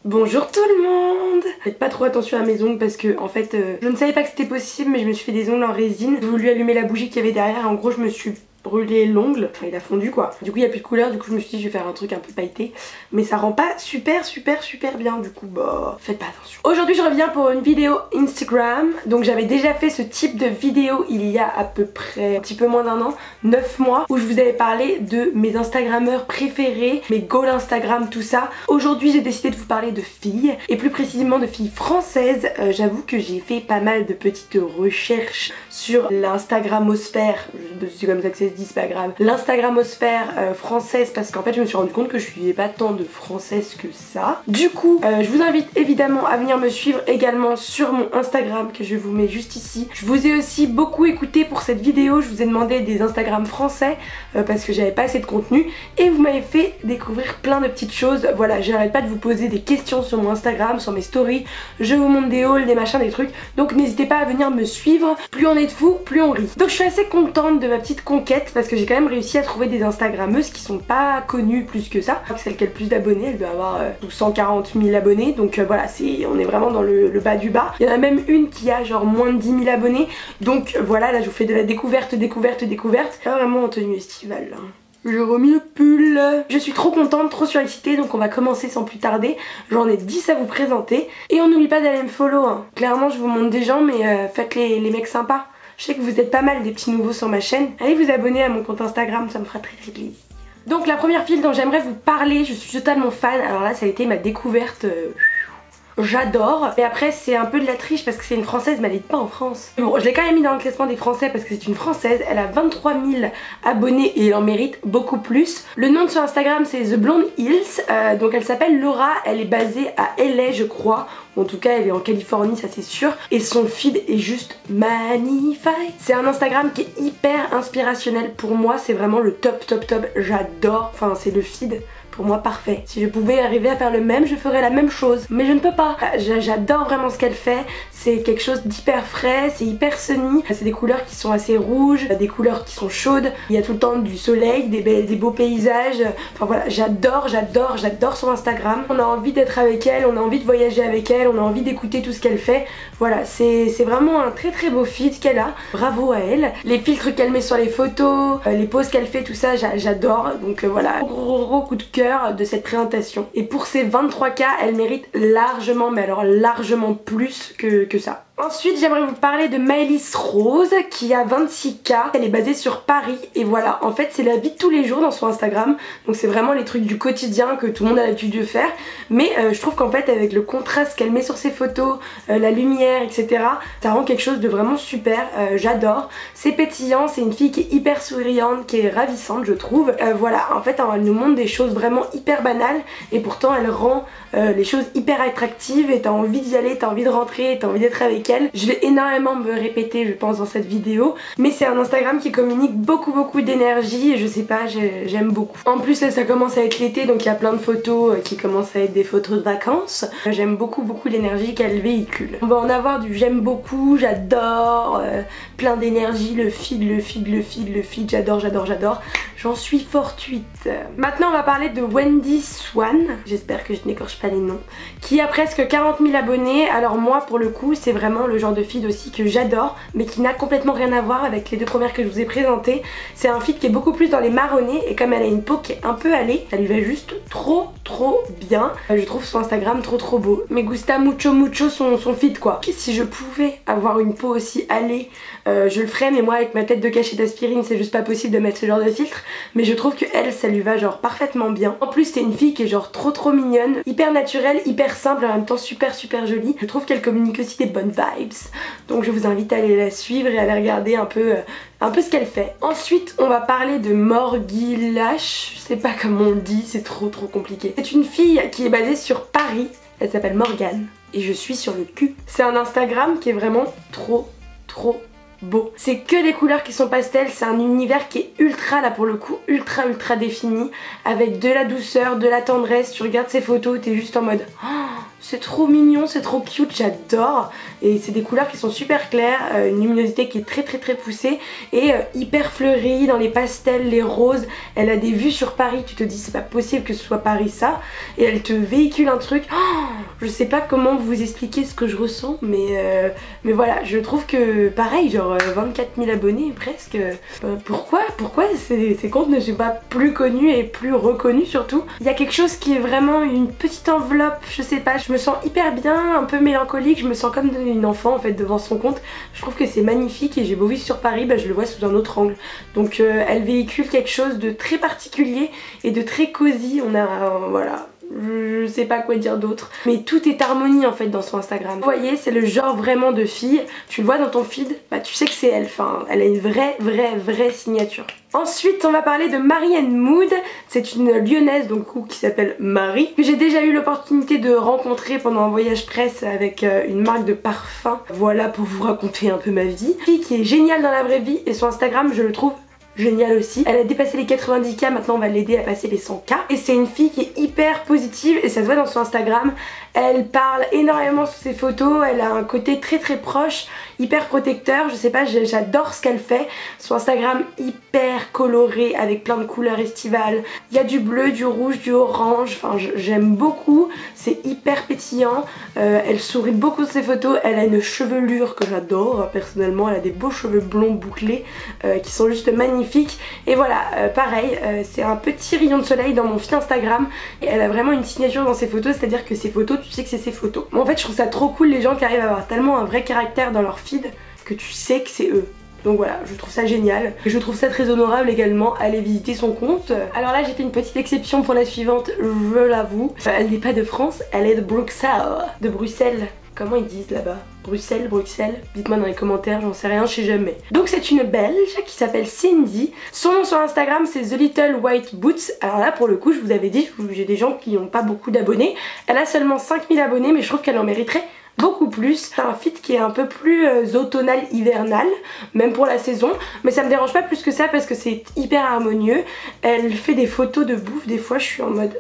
Bonjour tout le monde. Faites pas trop attention à mes ongles parce que en fait je ne savais pas que c'était possible, mais je me suis fait des ongles en résine. J'ai voulu allumer la bougie qu'il y avait derrière et en gros je me suis brûlé l'ongle, enfin il a fondu quoi. Du coup il n'y a plus de couleur, du coup je me suis dit je vais faire un truc un peu pailleté, mais ça rend pas super bien, du coup bah faites pas attention. Aujourd'hui je reviens pour une vidéo Instagram, donc j'avais déjà fait ce type de vidéo il y a à peu près un petit peu moins d'un an, 9 mois, où je vous avais parlé de mes Instagrammeurs préférés, mes goals Instagram, tout ça. Aujourd'hui j'ai décidé de vous parler de filles, et plus précisément de filles françaises. J'avoue que j'ai fait pas mal de petites recherches sur l'Instagramosphère, c'est comme ça que c'est dit, c'est pas grave, l'Instagramosphère française, parce qu'en fait je me suis rendu compte que je suivais pas tant de françaises que ça. Du coup je vous invite évidemment à venir me suivre également sur mon Instagram que je vous mets juste ici. Je vous ai aussi beaucoup écouté pour cette vidéo, je vous ai demandé des Instagram français parce que j'avais pas assez de contenu et vous m'avez fait découvrir plein de petites choses. Voilà, j'arrête pas de vous poser des questions sur mon Instagram, sur mes stories, je vous montre des hauls, des machins, des trucs, donc n'hésitez pas à venir me suivre. Plus on est de fous, plus on rit. Donc je suis assez contente de ma petite conquête parce que j'ai quand même réussi à trouver des Instagrammeuses qui sont pas connues plus que ça. Je crois que celle qui a le plus d'abonnés, elle doit avoir 140 000 abonnés, donc voilà, on est vraiment dans le bas du bas. Il y en a même une qui a genre moins de 10 000 abonnés, donc voilà, là je vous fais de la découverte. Pas vraiment en tenue estivale là. J'ai remis le pull. Je suis trop contente, trop surexcitée, donc on va commencer sans plus tarder. J'en ai 10 à vous présenter. Et on n'oublie pas d'aller me follow, hein. Clairement je vous montre des gens, mais faites les mecs sympas. Je sais que vous êtes pas mal des petits nouveaux sur ma chaîne. Allez vous abonner à mon compte Instagram, ça me fera très plaisir. Donc la première fille dont j'aimerais vous parler, je suis totalement fan. Alors là ça a été ma découverte... J'adore, mais après c'est un peu de la triche parce que c'est une française mais elle est pas en France. Bon, je l'ai quand même mis dans le classement des français parce que c'est une française, elle a 23 000 abonnés et elle en mérite beaucoup plus. Le nom de son Instagram c'est The Blonde Hills, donc elle s'appelle Laura, elle est basée à LA je crois, en tout cas elle est en Californie ça c'est sûr, et son feed est juste magnifique. C'est un Instagram qui est hyper inspirationnel pour moi, c'est vraiment le top, j'adore, enfin c'est le feed pour moi parfait. Si je pouvais arriver à faire le même, je ferais la même chose, mais je ne peux pas. J'adore vraiment ce qu'elle fait, c'est quelque chose d'hyper frais, c'est hyper sunny, c'est des couleurs qui sont assez rouges, des couleurs qui sont chaudes, il y a tout le temps du soleil, des beaux paysages, enfin voilà, j'adore son Instagram. On a envie d'être avec elle, on a envie de voyager avec elle, on a envie d'écouter tout ce qu'elle fait. Voilà, c'est vraiment un très beau feed qu'elle a, bravo à elle. Les filtres qu'elle met sur les photos, les poses qu'elle fait, tout ça, j'adore, donc voilà, gros coup de cœur de cette présentation. Et pour ses 23K, elle mérite largement, mais alors largement plus que ça. Ensuite j'aimerais vous parler de Maëlys Rose qui a 26K, elle est basée sur Paris et voilà, en fait c'est la vie de tous les jours dans son Instagram, donc c'est vraiment les trucs du quotidien que tout le monde a l'habitude de faire, mais je trouve qu'en fait avec le contraste qu'elle met sur ses photos, la lumière etc, ça rend quelque chose de vraiment super, j'adore, c'est pétillant, c'est une fille qui est hyper souriante, qui est ravissante je trouve, voilà, en fait elle nous montre des choses vraiment hyper banales et pourtant elle rend les choses hyper attractives et t'as envie d'y aller, t'as envie de rentrer, t'as envie d'être avec elle. Je vais énormément me répéter je pense dans cette vidéo, mais c'est un Instagram qui communique beaucoup d'énergie et je sais pas, j'aime beaucoup. En plus là ça commence à être l'été donc il y a plein de photos qui commencent à être des photos de vacances. J'aime beaucoup l'énergie qu'elle véhicule. On va en avoir du j'aime beaucoup, j'adore, plein d'énergie, le feed, j'adore. J'en suis fortuite. Maintenant on va parler de Wendy Swan, j'espère que je n'écorche pas les noms, qui a presque 40 000 abonnés. Alors moi pour le coup c'est vraiment le genre de feed aussi que j'adore, mais qui n'a complètement rien à voir avec les deux premières que je vous ai présentées. C'est un feed qui est beaucoup plus dans les marronnés et comme elle a une peau qui est un peu hâlée, ça lui va juste trop bien. Je trouve son Instagram trop beau. Me gusta mucho son feed quoi. Si je pouvais avoir une peau aussi hâlée, je le ferais, mais moi avec ma tête de cachet d'aspirine c'est juste pas possible de mettre ce genre de filtre, mais je trouve que elle ça lui va genre parfaitement bien. En plus c'est une fille qui est genre trop mignonne, hyper naturelle, hyper simple, en même temps super jolie. Je trouve qu'elle communique aussi des bonnes vibes, donc je vous invite à aller la suivre et à aller regarder un peu ce qu'elle fait. Ensuite on va parler de Morgilash, je sais pas comment on le dit, c'est trop compliqué. C'est une fille qui est basée sur Paris, elle s'appelle Morgane et je suis sur le cul. C'est un Instagram qui est vraiment trop beau. C'est que des couleurs qui sont pastel, c'est un univers qui est ultra là pour le coup, ultra défini, avec de la douceur, de la tendresse. Tu regardes ses photos, t'es juste en mode oh, C'est trop mignon, c'est trop cute, j'adore. Et c'est des couleurs qui sont super claires, une luminosité qui est très poussée et hyper fleurie dans les pastels, les roses. Elle a des vues sur Paris, tu te dis c'est pas possible que ce soit Paris ça. Et elle te véhicule un truc, oh, je sais pas comment vous expliquer ce que je ressens, mais voilà, je trouve que pareil, genre 24 000 abonnés presque. Pourquoi ces comptes ne sont pas plus connus et plus reconnus surtout? Il y a quelque chose qui est vraiment une petite enveloppe, je sais pas, je me sens hyper bien, un peu mélancolique, je me sens comme une enfant en fait devant son compte. Je trouve que c'est magnifique et j'ai beau vivre sur Paris, je le vois sous un autre angle. Donc elle véhicule quelque chose de très particulier et de très cosy. On a voilà, je sais pas quoi dire d'autre, mais tout est harmonie en fait dans son Instagram. Vous voyez, c'est le genre vraiment de fille, tu le vois dans ton feed, tu sais que c'est elle, enfin elle a une vraie signature. Ensuite on va parler de Marie & Mood, c'est une lyonnaise donc qui s'appelle Marie, que j'ai déjà eu l'opportunité de rencontrer pendant un voyage presse avec une marque de parfum. Voilà pour vous raconter un peu ma vie. Fille qui est géniale dans la vraie vie et son Instagram je le trouve génial aussi. Elle a dépassé les 90K, maintenant on va l'aider à passer les 100K. Et c'est une fille qui est hyper positive et ça se voit dans son Instagram. Elle parle énormément sur ses photos, elle a un côté très proche, hyper protecteur, je sais pas, j'adore ce qu'elle fait. Son Instagram hyper coloré avec plein de couleurs estivales. Il y a du bleu, du rouge, du orange, enfin j'aime beaucoup, c'est hyper pétillant. Elle sourit beaucoup sur ses photos, elle a une chevelure que j'adore personnellement, elle a des beaux cheveux blonds bouclés qui sont juste magnifiques. Et voilà, pareil, c'est un petit rayon de soleil dans mon feed Instagram et elle a vraiment une signature dans ses photos, c'est-à-dire que ses photos, tu sais que c'est ses photos. Mais en fait je trouve ça trop cool les gens qui arrivent à avoir tellement un vrai caractère dans leur feed que tu sais que c'est eux. Donc voilà, je trouve ça génial. Et je trouve ça très honorable également, aller visiter son compte. Alors là j'ai fait une petite exception pour la suivante, je l'avoue. Elle n'est pas de France, elle est de Bruxelles. De Bruxelles. Comment ils disent là-bas? Bruxelles? Dites-moi dans les commentaires, j'en sais rien, je sais jamais. Donc c'est une Belge qui s'appelle Cindy. Son nom sur Instagram c'est The Little White Boots. Alors là pour le coup je vous avais dit, j'ai des gens qui n'ont pas beaucoup d'abonnés. Elle a seulement 5000 abonnés mais je trouve qu'elle en mériterait beaucoup plus. C'est un feed qui est un peu plus automnal hivernal, même pour la saison, mais ça me dérange pas plus que ça parce que c'est hyper harmonieux. Elle fait des photos de bouffe, des fois je suis en mode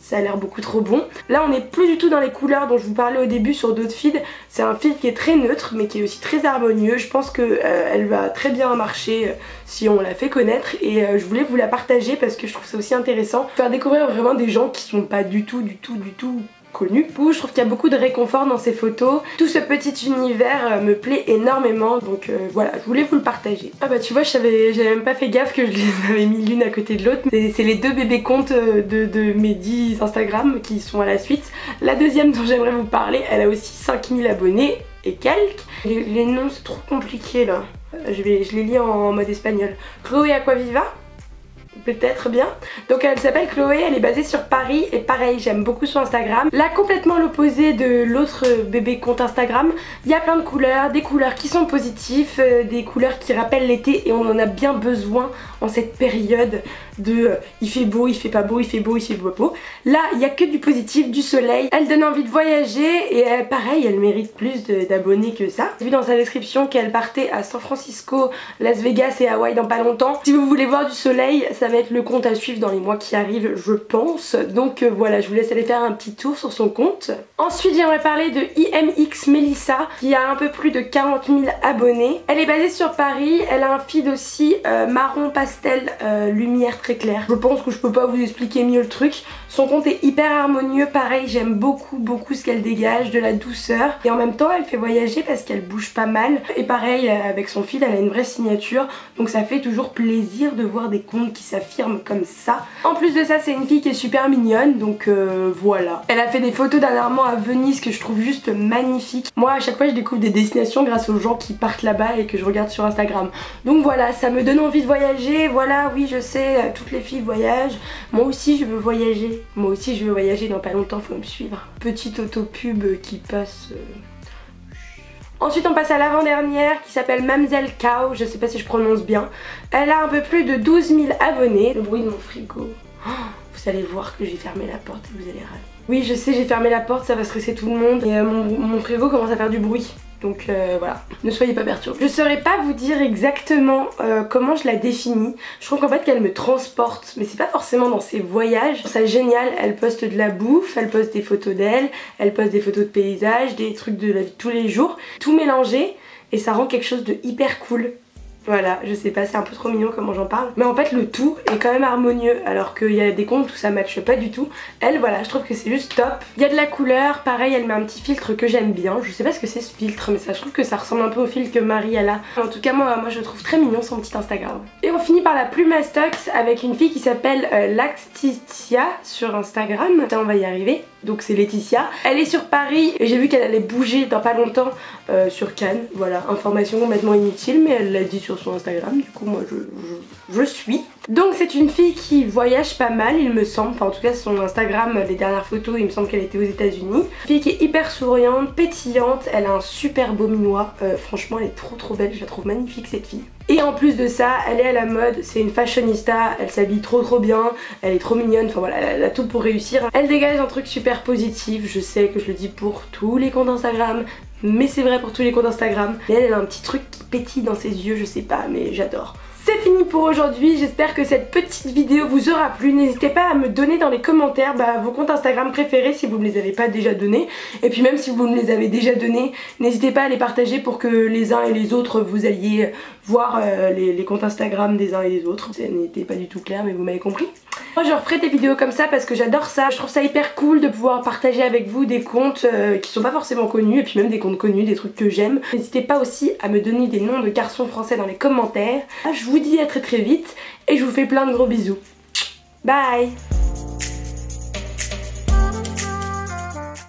ça a l'air beaucoup trop bon. Là on n'est plus du tout dans les couleurs dont je vous parlais au début sur d'autres feeds. C'est un feed qui est très neutre mais qui est aussi très harmonieux. Je pense que elle va très bien marcher si on la fait connaître et je voulais vous la partager parce que je trouve ça aussi intéressant. Faire découvrir vraiment des gens qui sont pas du tout connus. Je trouve qu'il y a beaucoup de réconfort dans ces photos. Tout ce petit univers me plaît énormément, donc voilà, je voulais vous le partager. Ah bah tu vois, j'avais même pas fait gaffe que je les avais mis l'une à côté de l'autre. C'est les deux bébés comptes de mes 10 Instagram qui sont à la suite. La deuxième dont j'aimerais vous parler, elle a aussi 5000 abonnés et quelques. Les noms c'est trop compliqué là. Je les lis en mode espagnol. Chloé Aquaviva, peut-être bien. Donc elle s'appelle Chloé, elle est basée sur Paris et pareil j'aime beaucoup son Instagram. Là complètement l'opposé de l'autre bébé compte Instagram, il y a plein de couleurs, des couleurs qui sont positives, des couleurs qui rappellent l'été et on en a bien besoin en cette période de il fait beau, il fait pas beau, il fait beau, il fait beau. Là il y a que du positif, du soleil, elle donne envie de voyager et pareil elle mérite plus d'abonnés que ça. J'ai vu dans sa description qu'elle partait à San Francisco, Las Vegas et Hawaï dans pas longtemps. Si vous voulez voir du soleil, ça va être le compte à suivre dans les mois qui arrivent je pense. Donc voilà, je vous laisse aller faire un petit tour sur son compte. Ensuite j'aimerais parler de IMX Melissa qui a un peu plus de 40 000 abonnés. Elle est basée sur Paris, elle a un feed aussi marron pastel lumière très claire. Je pense que je peux pas vous expliquer mieux le truc. Son compte est hyper harmonieux, pareil j'aime beaucoup ce qu'elle dégage, de la douceur et en même temps elle fait voyager parce qu'elle bouge pas mal et pareil avec son feed elle a une vraie signature donc ça fait toujours plaisir de voir des comptes qui s'affirment comme ça. En plus de ça c'est une fille qui est super mignonne donc voilà. Elle a fait des photos dernièrement à Venise que je trouve juste magnifiques. Moi à chaque fois je découvre des destinations grâce aux gens qui partent là-bas et que je regarde sur Instagram. Donc voilà, ça me donne envie de voyager. Voilà, oui je sais, toutes les filles voyagent. Moi aussi je veux voyager. Moi aussi je veux voyager dans pas longtemps, faut me suivre. Petite autopub qui passe... Ensuite on passe à l'avant-dernière qui s'appelle Mamzelle Cow, je sais pas si je prononce bien. Elle a un peu plus de 12 000 abonnés. Le bruit de mon frigo. Oh, vous allez voir que j'ai fermé la porte et vous allez râler. Oui je sais, j'ai fermé la porte, ça va stresser tout le monde. Et mon frigo commence à faire du bruit. Donc voilà, ne soyez pas perturbés. Je saurais pas vous dire exactement comment je la définis. Je trouve qu'en fait qu'elle me transporte, mais c'est pas forcément dans ses voyages. C'est génial, elle poste de la bouffe, elle poste des photos d'elle, elle poste des photos de paysages, des trucs de la vie de tous les jours, tout mélangé et ça rend quelque chose de hyper cool. Voilà, je sais pas, c'est un peu trop mignon comment j'en parle. Mais en fait le tout est quand même harmonieux, alors qu'il y a des comptes où ça matche pas du tout. Elle, voilà, je trouve que c'est juste top. Il y a de la couleur, pareil, elle met un petit filtre que j'aime bien. Je sais pas ce que c'est ce filtre, mais ça, je trouve que ça ressemble un peu au filtre que Marie elle a. En tout cas, moi je trouve très mignon son petit Instagram. Et on finit par la plume à Stox avec une fille qui s'appelle Laxtitia sur Instagram. Putain, on va y arriver. Donc c'est Laetitia. Elle est sur Paris et j'ai vu qu'elle allait bouger dans pas longtemps sur Cannes. Voilà, information complètement inutile, mais elle l'a dit sur son Instagram, du coup moi je suis. Donc c'est une fille qui voyage pas mal il me semble, enfin en tout cas son Instagram, les dernières photos il me semble qu'elle était aux États-Unis. Fille qui est hyper souriante, pétillante, elle a un super beau minois, franchement elle est trop belle, je la trouve magnifique cette fille. Et en plus de ça, elle est à la mode, c'est une fashionista, elle s'habille trop bien, elle est trop mignonne, enfin voilà, elle a tout pour réussir. Elle dégage un truc super positif, je sais que je le dis pour tous les comptes Instagram, mais c'est vrai pour tous les comptes Instagram. Et elle a un petit truc qui pétille dans ses yeux, je sais pas, mais j'adore. C'est fini pour aujourd'hui, j'espère que cette petite vidéo vous aura plu. N'hésitez pas à me donner dans les commentaires vos comptes Instagram préférés si vous ne les avez pas déjà donnés. Et puis même si vous me les avez déjà donnés, n'hésitez pas à les partager pour que les uns et les autres vous alliez voir les comptes Instagram des uns et des autres. Ça n'était pas du tout clair mais vous m'avez compris. Moi je referai des vidéos comme ça parce que j'adore ça. Je trouve ça hyper cool de pouvoir partager avec vous des comptes qui sont pas forcément connus et puis même des comptes connus, des trucs que j'aime. N'hésitez pas aussi à me donner des noms de garçons français dans les commentaires. Je vous dis à très vite et je vous fais plein de gros bisous. Bye!